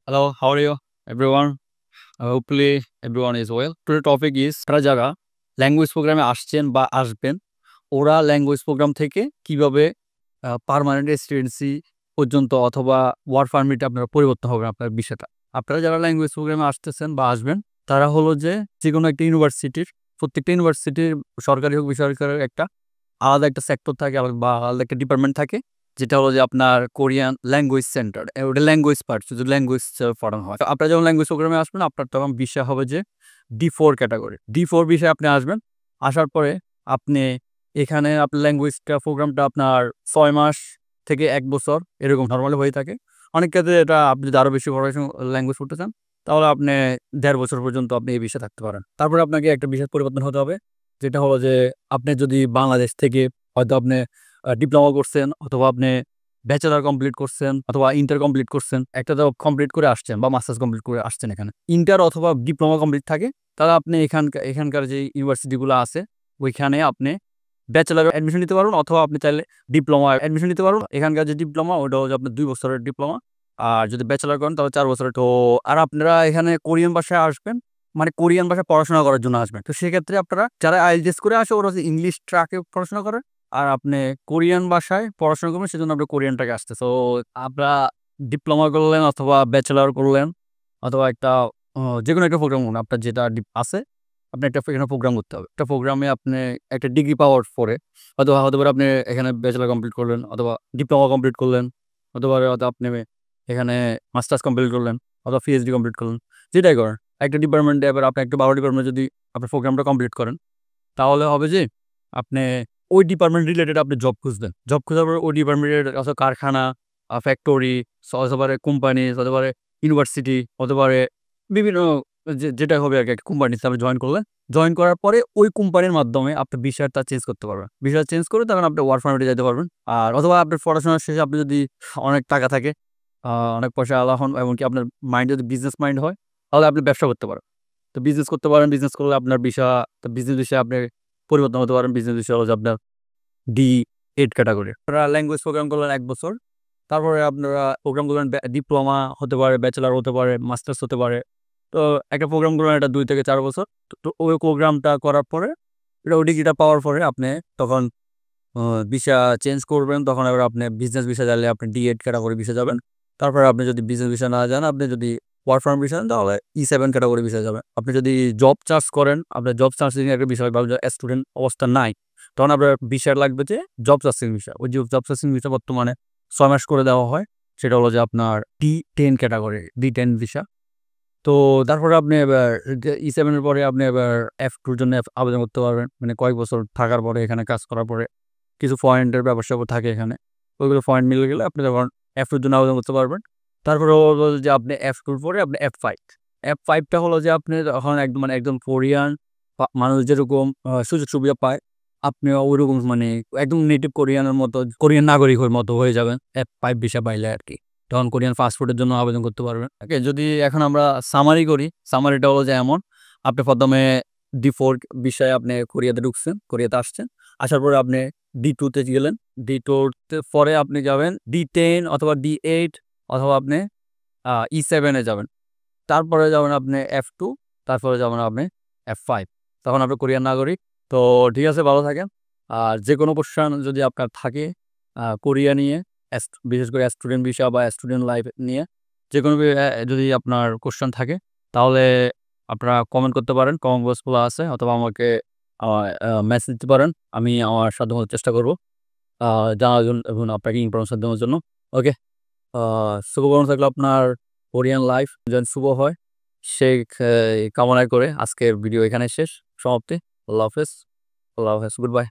Hello, how are you, everyone? Hopefully, everyone is well. Today's topic is আপনারা যারা language প্রোগ্রামে আসছেন বা আসবেন, ওরা ল্যাঙ্গুয়েজ প্রোগ্রাম থেকে কিভাবে পার্মানেন্ট রেসিডেন্সি পর্যন্ত অথবা ওয়ার্ক পারমিটে আপনারা পরিবর্তন হবে আপনার বিষয়টা। আপনারা যারা ল্যাঙ্গুয়েজ প্রোগ্রামে আসতেছেন বা আসবেন, তারা হলো যে যেকোনো একটা ইউনিভার্সিটির প্রত্যেকটা ইউনিভার্সিটির সরকারি হোক বেসরকারি একটা আলাদা একটা সেক্টর থাকে বা আলাদা একটা ডিপার্টমেন্ট থাকে, যেটা হলো যে আপনার কোরিয়ান ল্যাঙ্গুয়েজ সেন্টার। ওটা ল্যাঙ্গুয়েজ পার্ট, শুধু ল্যাঙ্গুয়েজ পড়ানো হয়। তো আপনারা যখন ল্যাঙ্গুয়েজ প্রোগ্রামে আসবেন, আপনার তখন বিষয় হবে যে D4 ক্যাটাগরি। D4 বিষয়ে আপনি আসবেন। আসার পরে আপনি এখানে আপনার ল্যাঙ্গুয়েজটা প্রোগ্রামটা আপনার 6 মাস থেকে 1 বছর এরকম নরমালি হয়ে থাকে। অনেক ক্ষেত্রে এটা আপনি যদি আরও বেশি পড়াশোনা ল্যাঙ্গুয়েজ পড়তে চান, তাহলে আপনি 1.5 বছর পর্যন্ত আপনি এই বিষয়ে থাকতে পারেন। তারপরে আপনাকে একটা বিষয় পরিবর্তন হতে হবে, যেটা হলো যে আপনি যদি বাংলাদেশ থেকে হয়তো আপনি ডিপ্লোমা করছেন অথবা আপনি ব্যাচেলর কমপ্লিট করছেন অথবা ইন্টার কমপ্লিট করছেন, একটা তো কমপ্লিট করে আসছেন বা মাস্টার্স কমপ্লিট করে আসছেন এখানে। ইন্টার অথবা ডিপ্লোমা কমপ্লিট থাকে, তাহলে আপনি এখানকার যে ইউনিভার্সিটিগুলো আছে, ওইখানে আপনি ব্যাচেলর অ্যাডমিশন নিতে পারবেন অথবা আপনি চাইলে ডিপ্লোমা অ্যাডমিশন নিতে পারবেন। এখানকার যে ডিপ্লোমা, ওটা হচ্ছে আপনার 2 বছরের ডিপ্লোমা। আর যদি ব্যাচেলর করেন তাহলে 4 বছরের। তো আর আপনারা এখানে কোরিয়ান ভাষায় আসবেন, মানে কোরিয়ান ভাষা পড়াশোনা করার জন্য আসবেন। তো সেক্ষেত্রে আপনারা যারা আইএলটিএস করে আসে, ওরা হচ্ছে ইংলিশ ট্র্যাকে পড়াশোনা করে। আর আপনি কোরিয়ান ভাষায় পড়াশোনা করবেন, সেজন্য আপনি কোরিয়ান ট্র্যাকে আসতে। তো আপনারা ডিপ্লোমা করলেন অথবা ব্যাচেলর করলেন অথবা একটা যেকোনো একটা প্রোগ্রাম করুন, আপনার যেটা আছে, আপনি একটা এখানে প্রোগ্রাম করতে হবে। একটা প্রোগ্রামে আপনি একটা ডিগ্রি পাওয়ার পরে অথবা হতে পারে আপনি এখানে ব্যাচেলর কমপ্লিট করলেন অথবা ডিপ্লোমা কমপ্লিট করলেন, হতে পারে হয়তো আপনি এখানে মাস্টার্স কমপ্লিট করলেন অথবা পিএইচডি কমপ্লিট করলেন, যেটাই করেন। একটা ডিপার্টমেন্টে এবার আপনি একটা ভালো ডিপার্টমেন্টে যদি আপনার প্রোগ্রামটা কমপ্লিট করেন, তাহলে হবে যে আপনি ওই ডিপার্টমেন্ট রিলেটেড আপনি জব খুঁজবেন। জব খোঁজার পরে ওই ডিপার্টমেন্টের কারখানা, ফ্যাক্টরি, হতে পারে কোম্পানি, হতে পারে ইউনিভার্সিটি, হতে পারে বিভিন্ন যেটা হবে আরকি, একটা কোম্পানিতে আপনি জয়েন করলেন। জয়েন করার পরে ওই কোম্পানির মাধ্যমে আপনি ভিসাটা চেঞ্জ করতে পারবেন। ভিসা চেঞ্জ করে তখন আপনি ওয়ার্ক পারমিটে যাইতে পারবেন। আর অথবা আপনার পড়াশোনা শেষে আপনি যদি অনেক টাকা থাকে, অনেক পয়সা আলা হন, এমনকি আপনার মাইন্ড যদি বিজনেস মাইন্ড হয়, তাহলে আপনি ব্যবসা করতে পারেন। তো বিজনেস করতে পারেন। বিজনেস করলে আপনার বিজনেস বিষয়ে আপনি পরিবর্তন হতে পারেন। বিজনেস বিষয় হলো যে আপনার D8 ক্যাটাগরি। আপনারা ল্যাঙ্গুয়েজ প্রোগ্রাম করলেন 1 বছর। তারপরে আপনারা প্রোগ্রাম করলেন ডিপ্লোমা হতে পারে, ব্যাচেলর হতে পারে, মাস্টার্স হতে পারে। তো একটা প্রোগ্রাম করলেন, এটা 2 থেকে 4 বছর। তো ওই প্রোগ্রামটা করার পরে, এটা ওই ডিগ্রিটা পাওয়ার পরে আপনি তখন ভিসা চেঞ্জ করবেন। তখন এবার আপনি বিজনেস ভিসা চাইলে আপনি D8 ক্যাটাগরি ভিসা যাবেন। তারপরে আপনি যদি বিজনেস ভিসা না যান, আপনি যদি ওয়ার্ক পারমিট ভিসা যান, তাহলে E7 ক্যাটাগরি ভিসা যাবেন। আপনি যদি জব চার্জ করেন, আপনার জব সার্চিং একটা বিষয়, বা স্টুডেন্ট অবস্থা নাই, তখন আপনার ভিসা লাগবে যে জব সার্চিং ভিসা। ওই যে জব সার্চিং ভিসা বর্তমানে 6 মাস করে দেওয়া হয়, সেটা হলো যে আপনার D10 ক্যাটাগরি, D10 ভিসা। তো তারপরে আপনি এবার E7 এর পরে আপনি এবার F2 জন্য আবেদন করতে পারবেন। মানে কয়েক বছর থাকার পরে, এখানে কাজ করার পরে কিছু পয়েন্টের ব্যাপার-স্যাপার থাকে এখানে। ওইগুলো পয়েন্ট মিলে গেলে আপনি তখন F2 র জন্য আবেদন করতে পারবেন। তারপরে হলো যে আপনি F2 র পরে আপনি F5। F5 টা হলো যে আপনি তখন একদম মানে একদম কোরিয়ান মানুষ যেরকম সুযোগ সুবিধা পায়, আপনিও ওইরকম মানে একদম নেটিভ কোরিয়ানের মতো, কোরিয়ান নাগরিকের মতো হয়ে যাবেন F5 ভিসা পাইলে আরকি। তখন কোরিয়ান পাসপোর্টের জন্য আবেদন করতে পারবেন। ওকে, যদি এখন আমরা সামারি করি, সামারিটা হলো যে এমন, আপনি প্রথমে D4 বিষয়ে আপনি কোরিয়াতে ঢুকছেন, কোরিয়াতে আসছেন। আসার পরে আপনি D2 তে গেলেন। D2 তে পরে আপনি যাবেন D10 অথবা D8 অথবা আপনি E7 এ যাবেন। তারপরে যাবেন আপনি F2, তারপরে যাবেন আপনি F5। তখন আপনি কোরিয়ান নাগরিক। তো ঠিক আছে, ভালো থাকেন। আর যেকোনো কোয়েশ্চেন যদি আপনার থাকে কোরিয়া নিয়ে, বিশেষ করে স্টুডেন্ট ভিসা বা স্টুডেন্ট লাইফ নিয়ে, যেকোনো যদি আপনার কোয়েশ্চেন থাকে, তাহলে আপনারা কমেন্ট করতে পারেন। কমেন্ট বক্স খোলা আছে, অথবা আমাকে মেসেজ দিতে পারেন। আমি আমার সাধ্যমতো চেষ্টা করব জানার জন্য এবং আপনাকে ইনফরমেশন দেওয়ার জন্য। ওকে, শুভকামনা থাকলো আপনার কোরিয়ান লাইফ যেন শুভ হয়, সেই কামনা করে আজকের ভিডিও এখানে শেষ, সমাপ্তি। আল্লাহ হাফেজ। আল্লাহ হাফেজ, গুড বাই।